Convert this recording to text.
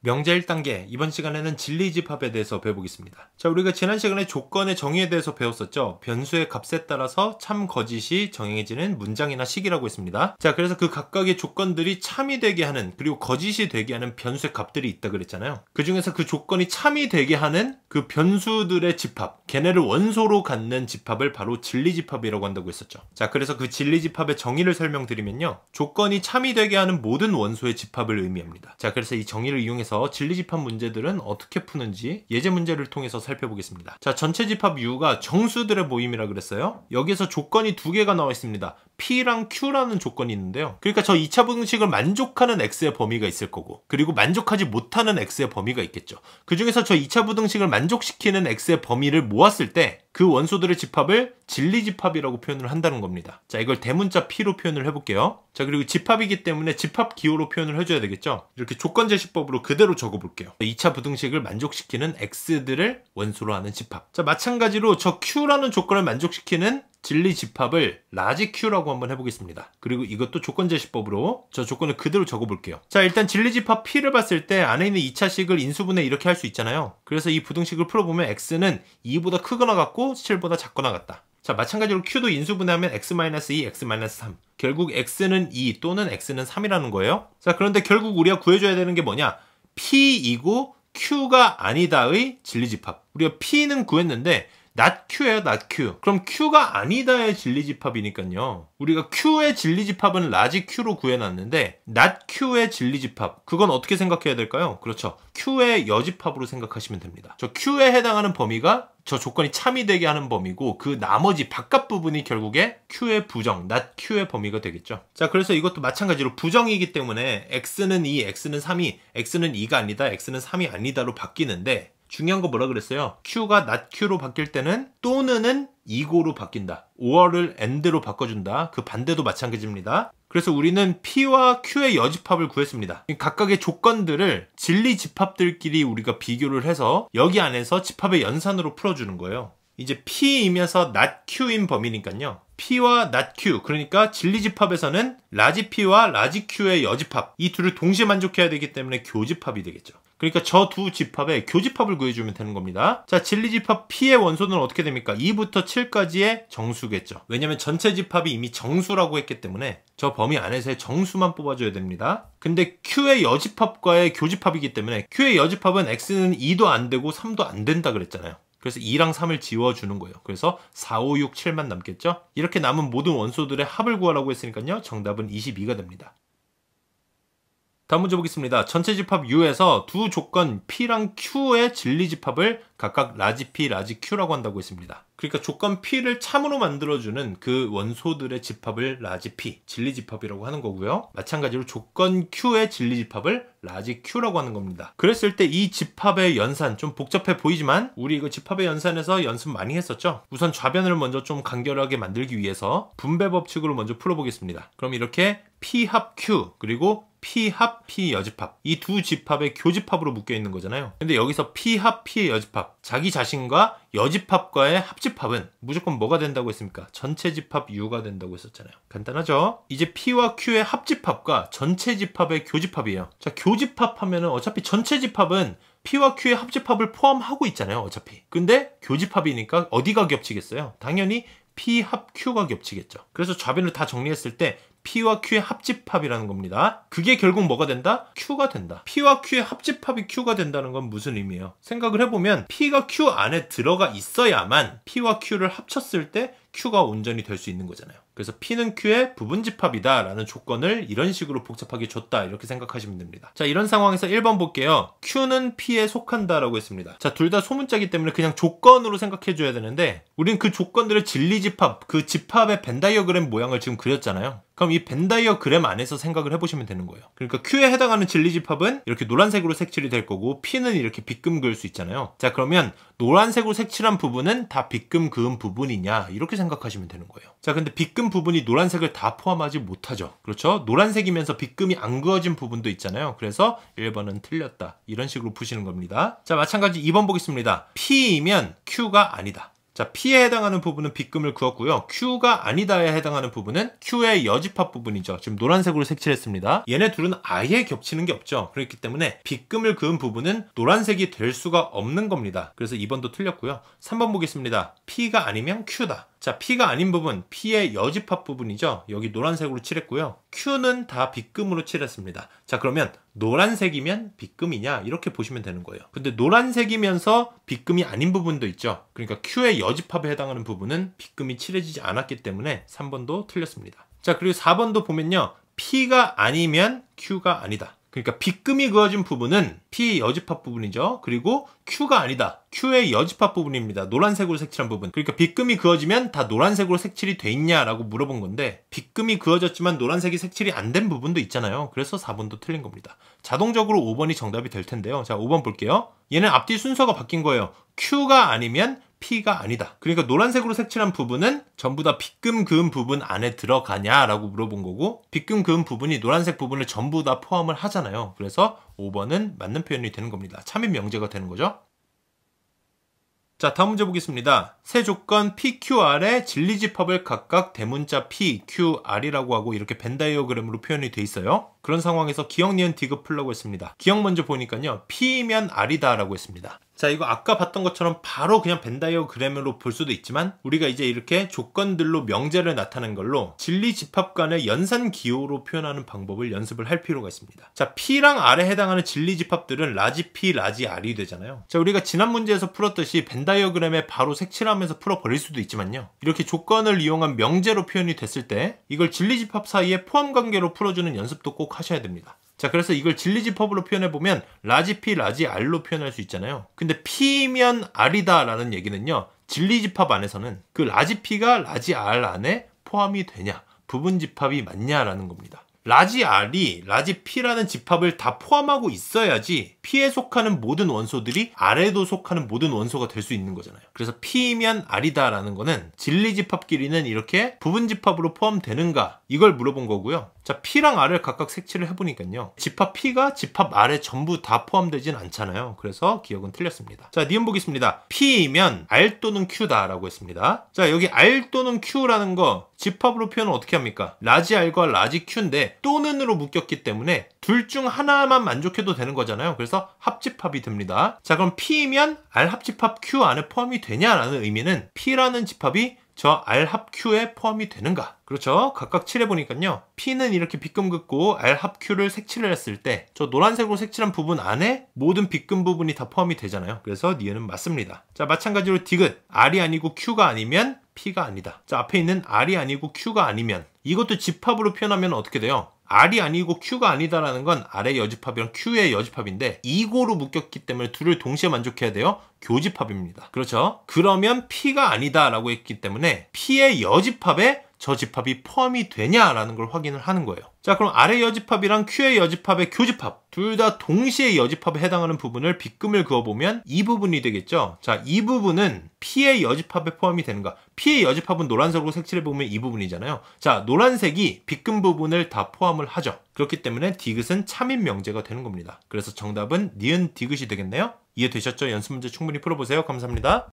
명제 1단계, 이번 시간에는 진리집합에 대해서 배워보겠습니다. 자, 우리가 지난 시간에 조건의 정의에 대해서 배웠었죠. 변수의 값에 따라서 참, 거짓이 정해지는 문장이나 식이라고 했습니다. 자, 그래서 그 각각의 조건들이 참이 되게 하는, 그리고 거짓이 되게 하는 변수의 값들이 있다 그랬잖아요. 그 중에서 그 조건이 참이 되게 하는 그 변수들의 집합, 걔네를 원소로 갖는 집합을 바로 진리집합이라고 한다고 했었죠. 자, 그래서 그 진리집합의 정의를 설명드리면요, 조건이 참이 되게 하는 모든 원소의 집합을 의미합니다. 자, 그래서 이 정의를 이용해서 진리집합 문제들은 어떻게 푸는지 예제 문제를 통해서 살펴보겠습니다. 자, 전체 집합 U가 정수들의 모임이라 그랬어요. 여기서 조건이 두 개가 나와 있습니다. P랑 Q라는 조건이 있는데요. 그러니까 저 2차 부등식을 만족하는 X의 범위가 있을 거고, 그리고 만족하지 못하는 X의 범위가 있겠죠. 그 중에서 저 2차 부등식을 만족시키는 X의 범위를 모았을 때 그 원소들의 집합을 진리집합이라고 표현을 한다는 겁니다. 자, 이걸 대문자 P로 표현을 해볼게요. 자, 그리고 집합이기 때문에 집합 기호로 표현을 해줘야 되겠죠. 이렇게 조건제시법으로 그대로 적어볼게요. 2차 부등식을 만족시키는 X들을 원소로 하는 집합. 자, 마찬가지로 저 Q라는 조건을 만족시키는 진리집합을 라지 Q라고 한번 해보겠습니다. 그리고 이것도 조건제시법으로 저 조건을 그대로 적어볼게요. 자, 일단 진리집합 P를 봤을 때 안에 있는 2차식을 인수분해 이렇게 할 수 있잖아요. 그래서 이 부등식을 풀어보면 X는 2보다 크거나 같고 7보다 작거나 같다. 자, 마찬가지로 Q도 인수분해하면 x-2, x-3. 결국 X는 2 또는 X는 3이라는 거예요. 자, 그런데 결국 우리가 구해줘야 되는 게 뭐냐? P이고 Q가 아니다의 진리집합. 우리가 P는 구했는데 not Q예요, not Q. 그럼 Q가 아니다의 진리집합이니까요. 우리가 Q의 진리집합은 라지 Q로 구해놨는데 not Q의 진리집합, 그건 어떻게 생각해야 될까요? 그렇죠. Q의 여집합으로 생각하시면 됩니다. 저 Q에 해당하는 범위가 저 조건이 참이 되게 하는 범위고, 그 나머지 바깥 부분이 결국에 Q의 부정, not Q의 범위가 되겠죠. 자, 그래서 이것도 마찬가지로 부정이기 때문에 X는 2, X는 3이 X는 2가 아니다, X는 3이 아니다로 바뀌는데, 중요한 거 뭐라 그랬어요? Q가 not Q로 바뀔 때는 또는은 이고로 바뀐다. or를 and로 바꿔준다. 그 반대도 마찬가지입니다. 그래서 우리는 P와 Q의 여집합을 구했습니다. 각각의 조건들을 진리집합들끼리 우리가 비교를 해서 여기 안에서 집합의 연산으로 풀어주는 거예요. 이제 P이면서 not Q인 범위니까요. P와 not Q, 그러니까 진리집합에서는 라지 P와 라지 Q의 여집합, 이 둘을 동시에 만족해야 되기 때문에 교집합이 되겠죠. 그러니까 저 두 집합의 교집합을 구해주면 되는 겁니다. 자, 진리집합 P의 원소는 어떻게 됩니까? 2부터 7까지의 정수겠죠. 왜냐면 전체 집합이 이미 정수라고 했기 때문에 저 범위 안에서의 정수만 뽑아줘야 됩니다. 근데 Q의 여집합과의 교집합이기 때문에 Q의 여집합은 X는 2도 안 되고 3도 안 된다 그랬잖아요. 그래서 2랑 3을 지워주는 거예요. 그래서 4, 5, 6, 7만 남겠죠? 이렇게 남은 모든 원소들의 합을 구하라고 했으니까요. 정답은 22가 됩니다. 다음 문제 보겠습니다. 전체 집합 U에서 두 조건 P랑 Q의 진리집합을 각각 라지 P, 라지 Q라고 한다고 했습니다. 그러니까 조건 P를 참으로 만들어주는 그 원소들의 집합을 라지 P, 진리집합이라고 하는 거고요. 마찬가지로 조건 Q의 진리집합을 라지 Q라고 하는 겁니다. 그랬을 때 이 집합의 연산, 좀 복잡해 보이지만 우리 이거 집합의 연산에서 연습 많이 했었죠? 우선 좌변을 먼저 좀 간결하게 만들기 위해서 분배 법칙으로 먼저 풀어보겠습니다. 그럼 이렇게 P 합 Q, 그리고 P 합 P 여집합, 이 두 집합의 교집합으로 묶여 있는 거잖아요. 근데 여기서 P 합 P의 여집합, 자기 자신과 여집합과의 합집합은 무조건 뭐가 된다고 했습니까? 전체 집합 U가 된다고 했었잖아요. 간단하죠? 이제 P와 Q의 합집합과 전체 집합의 교집합이에요. 자, 교집합하면은 어차피 전체 집합은 P와 Q의 합집합을 포함하고 있잖아요, 어차피. 근데 교집합이니까 어디가 겹치겠어요? 당연히 P 합 Q가 겹치겠죠. 그래서 좌변을 다 정리했을 때 P와 Q의 합집합이라는 겁니다. 그게 결국 뭐가 된다? Q가 된다. P와 Q의 합집합이 Q가 된다는 건 무슨 의미예요? 생각을 해보면 P가 Q 안에 들어가 있어야만 P와 Q를 합쳤을 때 Q가 온전히 될 수 있는 거잖아요. 그래서 P는 Q의 부분집합이다 라는 조건을 이런 식으로 복잡하게 줬다, 이렇게 생각하시면 됩니다. 자, 이런 상황에서 1번 볼게요. Q는 P에 속한다 라고 했습니다. 자, 둘 다 소문자기 때문에 그냥 조건으로 생각해 줘야 되는데, 우린 그 조건들의 진리집합, 그 집합의 벤다이어그램 모양을 지금 그렸잖아요. 그럼 이 벤다이어그램 안에서 생각을 해보시면 되는 거예요. 그러니까 Q에 해당하는 진리집합은 이렇게 노란색으로 색칠이 될 거고, P는 이렇게 빗금 그을 수 있잖아요. 자, 그러면 노란색으로 색칠한 부분은 다 빗금 그은 부분이냐, 이렇게 생각하시면 되는 거예요. 자, 근데 빗금 부분이 노란색을 다 포함하지 못하죠. 그렇죠? 노란색이면서 빗금이 안 그어진 부분도 있잖아요. 그래서 1번은 틀렸다, 이런 식으로 푸시는 겁니다. 자, 마찬가지 2번 보겠습니다. P이면 Q가 아니다. 자, P에 해당하는 부분은 B금을 그었고요. Q가 아니다에 해당하는 부분은 Q의 여집합 부분이죠. 지금 노란색으로 색칠했습니다. 얘네 둘은 아예 겹치는 게 없죠. 그렇기 때문에 B금을 그은 부분은 노란색이 될 수가 없는 겁니다. 그래서 2번도 틀렸고요. 3번 보겠습니다. P가 아니면 Q다. 자, P가 아닌 부분, P의 여집합 부분이죠. 여기 노란색으로 칠했고요. Q는 다 B금으로 칠했습니다. 자, 그러면 노란색이면 B금이냐? 이렇게 보시면 되는 거예요. 근데 노란색이면서 B금이 아닌 부분도 있죠. 그러니까 Q의 여집합에 해당하는 부분은 B금이 칠해지지 않았기 때문에 3번도 틀렸습니다. 자, 그리고 4번도 보면요. P가 아니면 Q가 아니다. 그러니까 B금이 그어진 부분은 P의 여집합 부분이죠. 그리고 Q가 아니다. Q의 여집합 부분입니다. 노란색으로 색칠한 부분. 그러니까 B금이 그어지면 다 노란색으로 색칠이 돼 있냐라고 물어본 건데 B금이 그어졌지만 노란색이 색칠이 안 된 부분도 있잖아요. 그래서 4번도 틀린 겁니다. 자동적으로 5번이 정답이 될 텐데요. 자, 5번 볼게요. 얘는 앞뒤 순서가 바뀐 거예요. Q가 아니면 P가 아니다. 그러니까 노란색으로 색칠한 부분은 전부 다 B금 그은 부분 안에 들어가냐라고 물어본 거고 B금 그은 부분이 노란색 부분을 전부 다 포함을 하잖아요. 그래서 5번은 맞는 표현이 되는 겁니다. 참인 명제가 되는 거죠. 자, 다음 문제 보겠습니다. 세 조건 PQR의 진리집합을 각각 대문자 P, Q, R이라고 하고 이렇게 벤 다이어그램으로 표현이 돼 있어요. 그런 상황에서 기억, 니은, 디귿 풀라고 했습니다. 기억 먼저 보니까요. P면 R이다 라고 했습니다. 자, 이거 아까 봤던 것처럼 바로 그냥 벤 다이어그램으로 볼 수도 있지만 우리가 이제 이렇게 조건들로 명제를 나타낸 걸로 진리집합 간의 연산 기호로 표현하는 방법을 연습을 할 필요가 있습니다. 자, P랑 R에 해당하는 진리집합들은 라지 P, 라지 R이 되잖아요. 자, 우리가 지난 문제에서 풀었듯이 벤 다이어그램에 바로 색칠하면서 풀어버릴 수도 있지만요. 이렇게 조건을 이용한 명제로 표현이 됐을 때 이걸 진리집합 사이에 포함관계로 풀어주는 연습도 꼭 하셔야 됩니다. 자, 그래서 이걸 진리집합으로 표현해보면 라지 P, 라지 R로 표현할 수 있잖아요. 근데 P면 R이다 라는 얘기는요. 진리집합 안에서는 그 라지 P가 라지 R 안에 포함이 되냐, 부분집합이 맞냐라는 겁니다. 라지 R이 라지 P라는 집합을 다 포함하고 있어야지 P에 속하는 모든 원소들이 R에도 속하는 모든 원소가 될 수 있는 거잖아요. 그래서 P면 R이다 라는 거는 진리집합끼리는 이렇게 부분집합으로 포함되는가 이걸 물어본 거고요. 자, P랑 R을 각각 색칠을 해보니까요. 집합 P가 집합 R에 전부 다 포함되진 않잖아요. 그래서 기억은 틀렸습니다. 자, 니은 보겠습니다. P면 R 또는 Q다 라고 했습니다. 자, 여기 R 또는 Q라는 거 집합으로 표현은 어떻게 합니까? 라지 R과 라지 Q인데 또는으로 묶였기 때문에 둘 중 하나만 만족해도 되는 거잖아요. 그래서 합집합이 됩니다. 자, 그럼 P면 R 합집합 Q 안에 포함이 되냐라는 의미는 P라는 집합이 저 R 합 Q에 포함이 되는가? 그렇죠. 각각 칠해보니까요. P는 이렇게 B금 긋고 R 합 Q를 색칠을 했을 때 저 노란색으로 색칠한 부분 안에 모든 B금 부분이 다 포함이 되잖아요. 그래서 니은은 맞습니다. 자, 마찬가지로 디귿. R이 아니고 Q가 아니면 P가 아니다. 자, 앞에 있는 R이 아니고 Q가 아니면 이것도 집합으로 표현하면 어떻게 돼요? R이 아니고 Q가 아니다라는 건 R의 여집합이랑 Q의 여집합인데 이고로 묶였기 때문에 둘을 동시에 만족해야 돼요. 교집합입니다. 그렇죠? 그러면 P가 아니다라고 했기 때문에 P의 여집합에 저 집합이 포함이 되냐라는 걸 확인을 하는 거예요. 자, 그럼 R의 여집합이랑 Q의 여집합의 교집합 둘 다 동시에 여집합에 해당하는 부분을 B금을 그어보면 이 부분이 되겠죠. 자, 이 부분은 P의 여집합에 포함이 되는가? P의 여집합은 노란색으로 색칠해보면 이 부분이잖아요. 자, 노란색이 B금 부분을 다 포함을 하죠. 그렇기 때문에 디귿은 참인 명제가 되는 겁니다. 그래서 정답은 니은 디귿이 되겠네요. 이해되셨죠? 연습 문제 충분히 풀어보세요. 감사합니다.